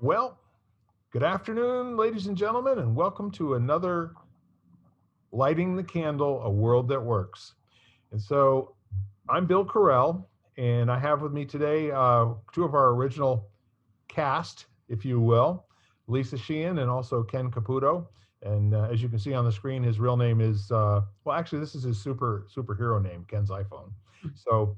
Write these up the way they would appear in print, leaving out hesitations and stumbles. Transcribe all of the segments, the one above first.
Well, good afternoon, ladies and gentlemen, and welcome to another Lighting the Candle, A World That Works. And so I'm Bill Carell, and I have with me today two of our original cast, if you will, Lisa Sheehan and also Ken Caputo. And as you can see on the screen, his real name is, well, actually, this is his superhero name, Ken's iPhone. So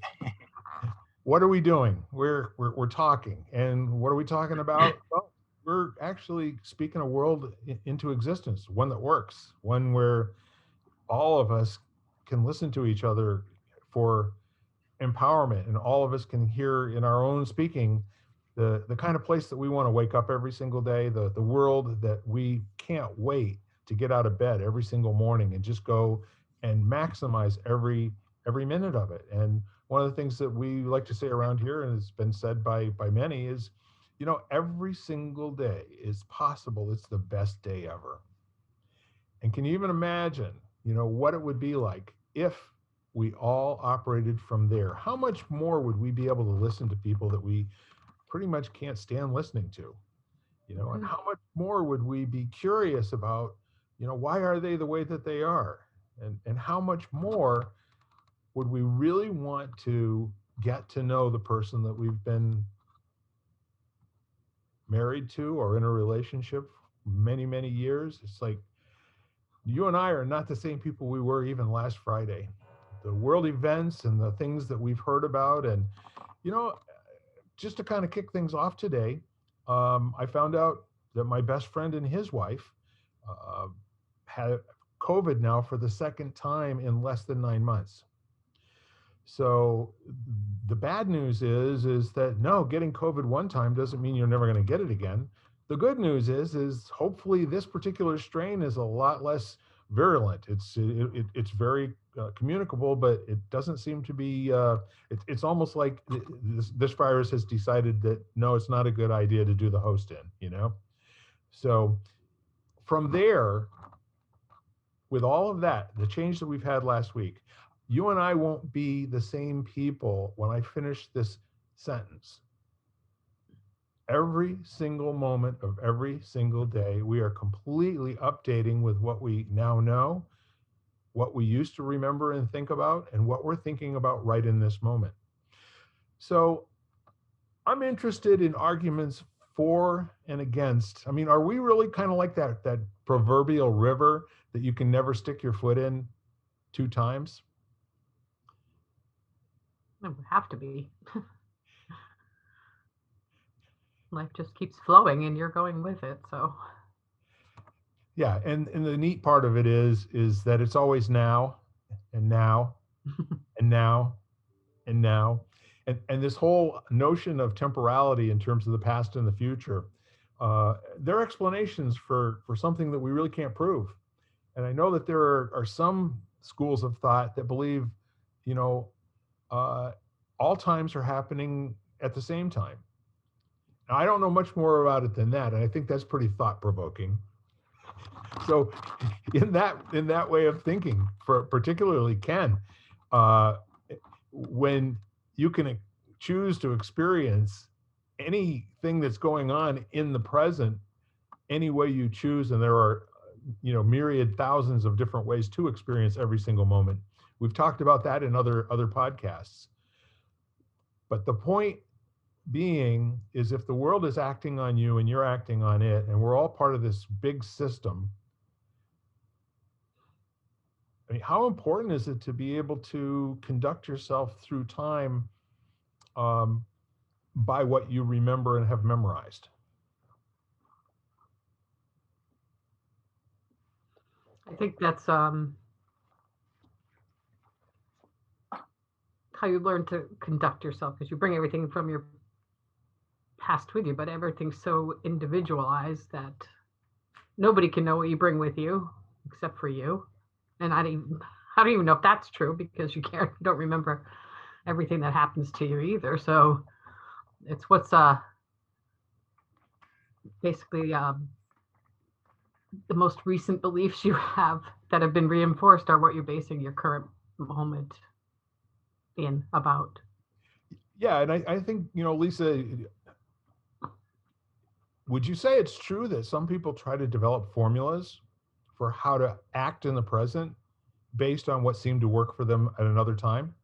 what are we doing? We're talking, and what are we talking about? Well, we're actually speaking a world into existence, one that works, one where all of us can listen to each other for empowerment, and all of us can hear in our own speaking the kind of place that we want to wake up every single day, the world that we can't wait to get out of bed every single morning and just go and maximize every minute of it. And one of the things that we like to say around here, and it's been said by many, is, every single day is possible. It's the best day ever. And can you even imagine, what it would be like if we all operated from there? How much more would we be able to listen to people that we pretty much can't stand listening to? And how much more would we be curious about, why are they the way that they are? And how much more would we really want to get to know the person that we've been married to or in a relationship many, many years? It's like you and I are not the same people we were even last Friday. The world events and the things that we've heard about. And, you know, just to kind of kick things off today, I found out that my best friend and his wife had COVID now for the second time in less than 9 months. So the bad news is that no, getting COVID one time doesn't mean you're never going to get it again. The good news is hopefully this particular strain is a lot less virulent. It's very communicable, but it doesn't seem to be. It's almost like this virus has decided that no, it's not a good idea to do the host in. So from there, with all of that, the change that we've had last week, you and I won't be the same people when I finish this sentence. Every single moment of every single day, we are completely updating with what we now know, what we used to remember and think about, and what we're thinking about right in this moment. So I'm interested in arguments for and against. I mean, are we really kind of like that proverbial river that you can never stick your foot in two times? It would have to be. Life just keeps flowing and you're going with it. So Yeah, and the neat part of it is that it's always now and now and now and now. And this whole notion of temporality in terms of the past and the future, they're explanations for something that we really can't prove. And I know that there are some schools of thought that believe, you know, uh, all times are happening at the same time. Now, I don't know much more about it than that, and I think that's pretty thought provoking. So, in that way of thinking, for particularly Ken, uh, when you can choose to experience anything that's going on in the present any way you choose, and there are myriad thousands of different ways to experience every single moment. We've talked about that in other podcasts. But the point being is, if the world is acting on you and you're acting on it, and we're all part of this big system, I mean, how important is it to be able to conduct yourself through time um, by what you remember and have memorized? I think that's how you learn to conduct yourself, because you bring everything from your past with you, but everything's so individualized that nobody can know what you bring with you except for you. And I don't even know if that's true, because you don't remember everything that happens to you either. So it's what's basically the most recent beliefs you have that have been reinforced are what you're basing your current moment in about. Yeah, and I think, Lisa, Would you say it's true that some people try to develop formulas for how to act in the present based on what seemed to work for them at another time?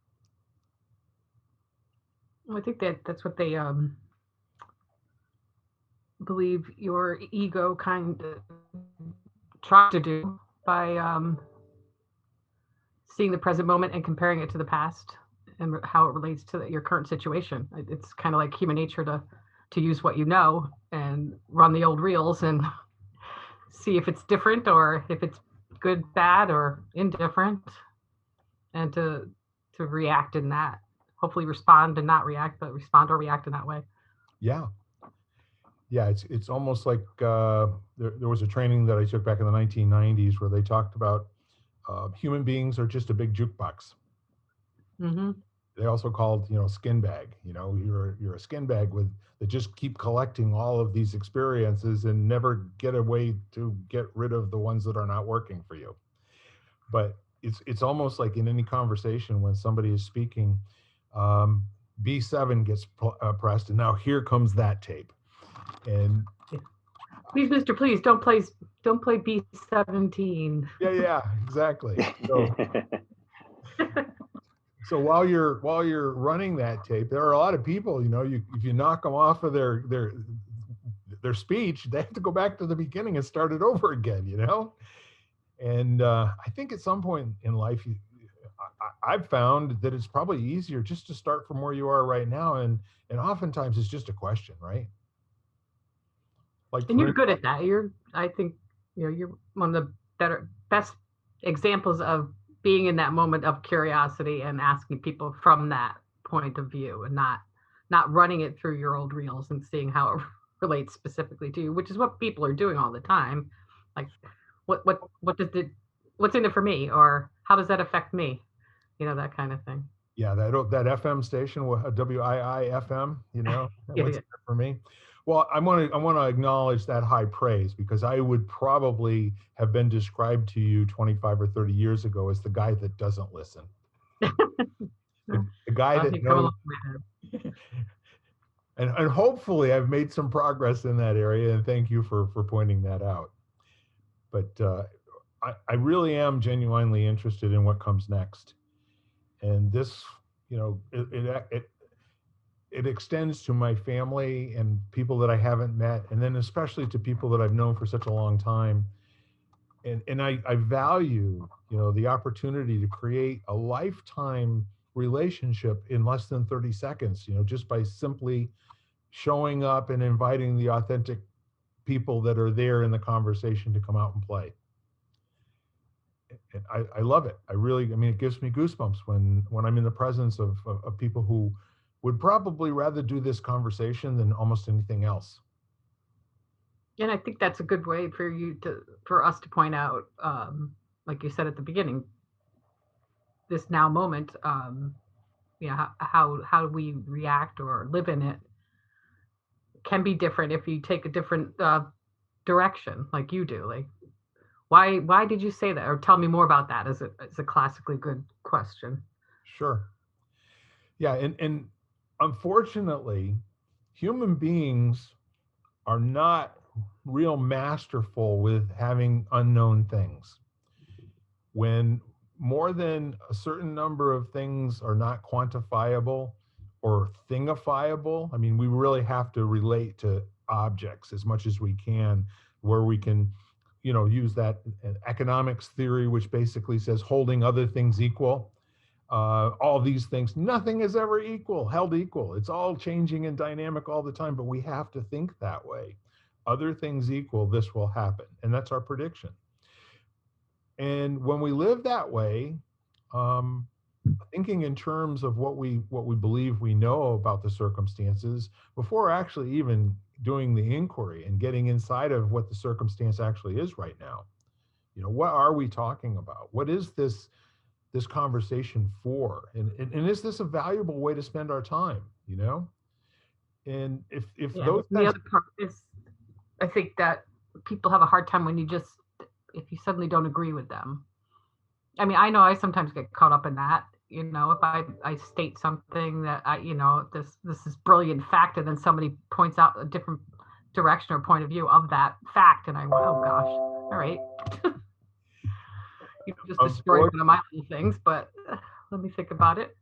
I think that that's what they believe your ego kind of tries to do by seeing the present moment and comparing it to the past and how it relates to your current situation. It's kind of like human nature to use what you know and run the old reels and see if it's different or if it's good, bad, or indifferent, and to react in that. Hopefully, respond and not react, but respond or react in that way. Yeah. Yeah, it's almost like there was a training that I took back in the 1990s where they talked about human beings are just a big jukebox. Mm-hmm. They also called, skin bag. You're a skin bag with that just keep collecting all of these experiences and never get a way to get rid of the ones that are not working for you. But it's almost like in any conversation when somebody is speaking, um, B7 gets pressed, and now here comes that tape, and Yeah. Please, Mister, please don't play B17. yeah, exactly. So while you're running that tape, there are a lot of people, if you knock them off of their speech, they have to go back to the beginning and start it over again. And I think at some point in life, I've found that it's probably easier just to start from where you are right now, and oftentimes it's just a question, right? Like And for you're good at that. I think, you're one of the best examples of being in that moment of curiosity and asking people from that point of view, and not running it through your old reels and seeing how it relates specifically to you, which is what people are doing all the time. Like, what does it, what's in it for me, or how does that affect me? That kind of thing. Yeah, that FM station, WII-FM, Yeah, what's yeah. in it for me? Well, I want to acknowledge that high praise because I would probably have been described to you 25 or 30 years ago as the guy that doesn't listen, the guy that You've come a knows. long way. And hopefully I've made some progress in that area. And thank you for pointing that out. But I really am genuinely interested in what comes next. And this, it extends to my family and people that I haven't met, and then especially to people that I've known for such a long time. And I value, the opportunity to create a lifetime relationship in less than 30 seconds, just by simply showing up and inviting the authentic people that are there in the conversation to come out and play. And I love it. It gives me goosebumps when I'm in the presence of people who would probably rather do this conversation than almost anything else. And I think that's a good way for us to point out, like you said at the beginning, this now moment, how we react or live in it can be different if you take a different direction, like you do. Like, why did you say that, or tell me more about that? Is a classically good question. Sure. Yeah, and unfortunately, human beings are not real masterful with having unknown things. When more than a certain number of things are not quantifiable or thingifiable, I mean, we really have to relate to objects as much as we can, where we can, use that economics theory, which basically says holding other things equal. All these things, nothing is ever held equal. It's all changing and dynamic all the time, but we have to think that way. Other things equal, this will happen. And that's our prediction. And when we live that way, um, thinking in terms of what we believe we know about the circumstances before actually even doing the inquiry and getting inside of what the circumstance actually is right now. What are we talking about? What is this conversation for? And is this a valuable way to spend our time? And if Yeah. those And the kinds other part is, I think that people have a hard time when if you suddenly don't agree with them. I mean, I know I sometimes get caught up in that. If I state something that this is brilliant fact, and then somebody points out a different direction or point of view of that fact, and I went, oh gosh, all right, you just destroyed one of Unfortunately, my little things, but let me think about it.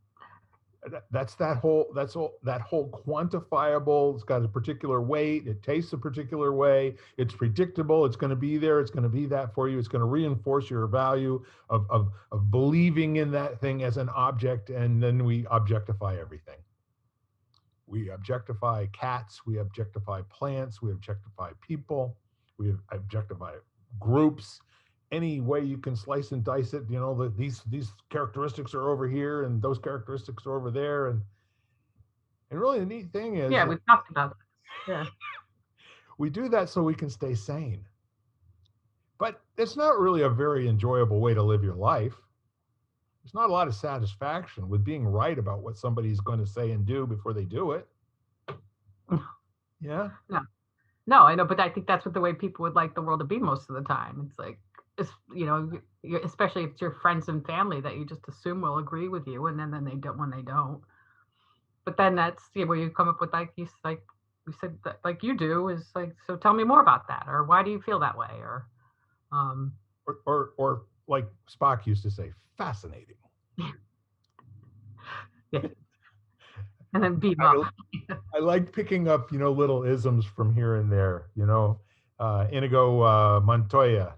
that's that whole quantifiable. It's got a particular weight. It tastes a particular way. It's predictable. It's going to be there. It's going to be that for you. It's going to reinforce your value of believing in that thing as an object, and then we objectify everything. We objectify cats, we objectify plants, we objectify people, we objectify groups. Any way you can slice and dice it, you know, that these characteristics are over here and those characteristics are over there. And really the neat thing is Yeah, that we talked about that. Yeah. we do that so we can stay sane. But it's not really a very enjoyable way to live your life. There's not a lot of satisfaction with being right about what somebody's going to say and do before they do it. Yeah. No, no, I know, but I think that's what the way people would like the world to be most of the time. It's like, it's, you know, especially if it's your friends and family that you just assume will agree with you, and then they don't when they don't. But then that's, you know, where you come up with like you said that, like you do, is like, so tell me more about that, or why do you feel that way, or um, Or like Spock used to say, fascinating. yeah, and then beat 'em I, up. I like picking up, you know, little isms from here and there, you know. Inigo Montoya.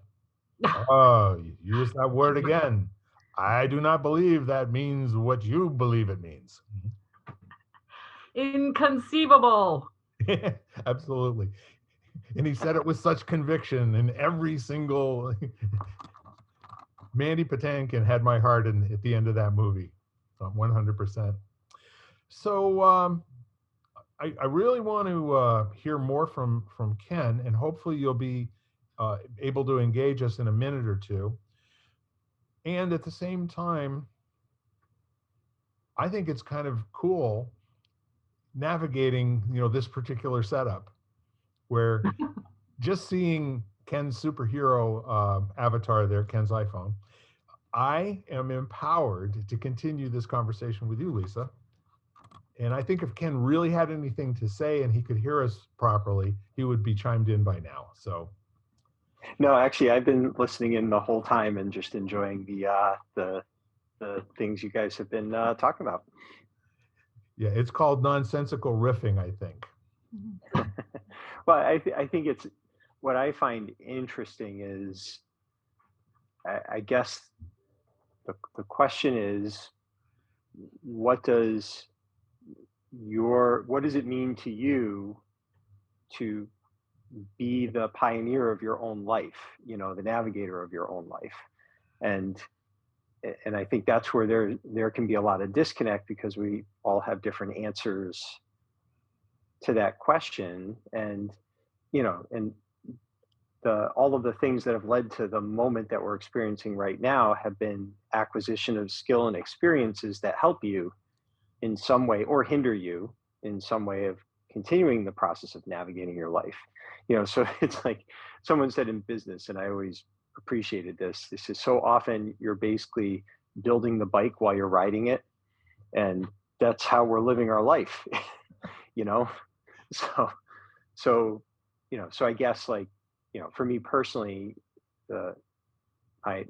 Oh, you use that word again. I do not believe that means what you believe it means. Inconceivable. Absolutely. And he said it with such conviction, and every single Mandy Patinkin had my heart at the end of that movie, 100%. So I really want to hear more from Ken, and hopefully you'll be able to engage us in a minute or two. And at the same time, I think it's kind of cool navigating, you know, this particular setup where just seeing Ken's superhero avatar there, Ken's iPhone, I am empowered to continue this conversation with you, Lisa. And I think if Ken really had anything to say and he could hear us properly, he would be chimed in by now. So, No, actually, I've been listening in the whole time and just enjoying the things you guys have been talking about. yeah, it's called nonsensical riffing, I think. Well, I think it's what I find interesting is, I guess the question is, what does what does it mean to you to be the pioneer of your own life, you know, the navigator of your own life? And I think that's where there can be a lot of disconnect, because we all have different answers to that question. And you know, and the all of the things that have led to the moment that we're experiencing right now have been acquisition of skill and experiences that help you in some way, or hinder you in some way, of continuing the process of navigating your life. You know, so it's like someone said in business, and I always appreciated this is, so often you're basically building the bike while you're riding it, and that's how we're living our life. You know, so you know, so I guess, like, you know, for me personally, the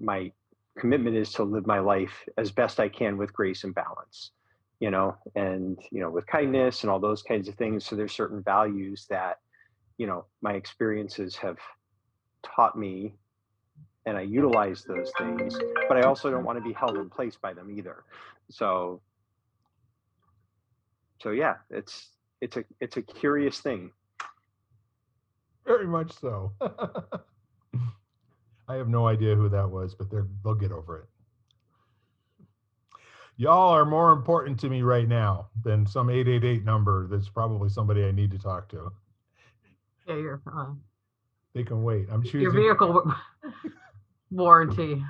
my commitment is to live my life as best I can with grace and balance, you know, and you know, with kindness and all those kinds of things. So there's certain values that, you know, my experiences have taught me, and I utilize those things, but I also don't want to be held in place by them either. So yeah, it's a curious thing. Very much so. I have no idea who that was, but they'll get over it. Y'all are more important to me right now than some 888 number that's probably somebody I need to talk to. Yeah, They can wait. I'm your choosing. vehicle warranty.